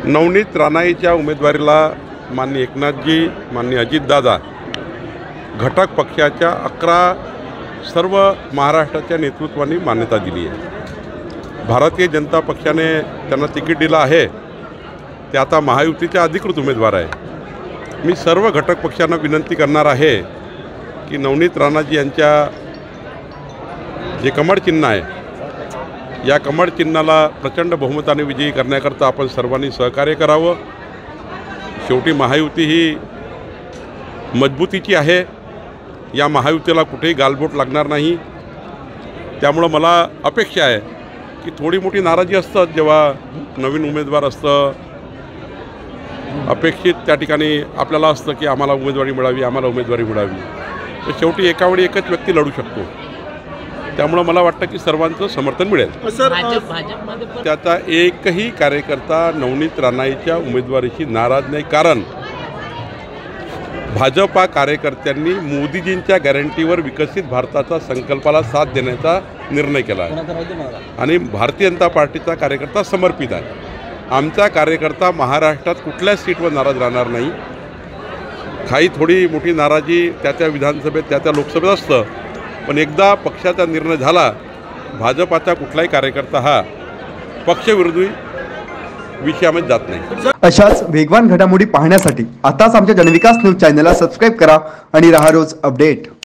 नवनीत राणाईच्या उमेदवारीला माननीय एकनाथजी, माननीय अजितदादा, घटक पक्षाच्या 11 सर्व महाराष्ट्राच्या नेतृत्वाने मान्यता दिली आहे। भारतीय जनता पक्षाने त्यांना तिकीट दिलं आहे, ते आता महायुतीचे अधिकृत उमेदवार आहे। मी सर्व घटक पक्षांना विनंती करणार आहे की नवनीत राणाजी यांच्या जे कमळ चिन्ह आहे, या कमळ चिन्हाला प्रचंड बहुमताने विजयी करण्याकरता आपण सर्वांनी सहकार्य करावं। शेवटी महायुती ही मजबूतीची आहे, या महायुतीला कुठेही गालबोट लागणार नाही। त्यामुळे मला अपेक्षा आहे की थोडी मोठी नाराजी असतात जेव्हा नवीन उमेदवार असतं, अपेक्षित त्या ठिकाणी आपल्याला असतं की आम्हाला उमेदवारी मिळावी, आम्हाला उमेदवारी मिळावी, तर शेवटी एकावेळी एकच व्यक्ती लढू शकतो। त्यामुळे मला वाटतं की सर्वांचं समर्थन मिळेल। त्याचा एकही कार्यकर्ता नवनीत राणाईच्या उमेदवारीशी नाराज नाही, कारण भाजपा कार्यकर्त्यांनी मोदीजींच्या गॅरंटीवर विकसित भारताचा संकल्पाला साथ देण्याचा निर्णय केला आहे आणि भारतीय जनता पार्टीचा कार्यकर्ता समर्पित आहे। आमचा कार्यकर्ता महाराष्ट्रात कुठल्याच सीटवर नाराज राहणार नाही। काही थोडी मोठी नाराजी त्या विधानसभेत त्या लोकसभेत असतं, पण एकदा पक्षाचा निर्णय झाला, भाजपाचा कुठलाही कार्यकर्ता हा पक्षविरोधी विषयामध्ये जात नाही। अशाच वेगवान घडामोडी पाहण्यासाठी आताच आमच्या जनविकास न्यूज चॅनलला सबस्क्राइब करा आणि रहा रोज अपडेट।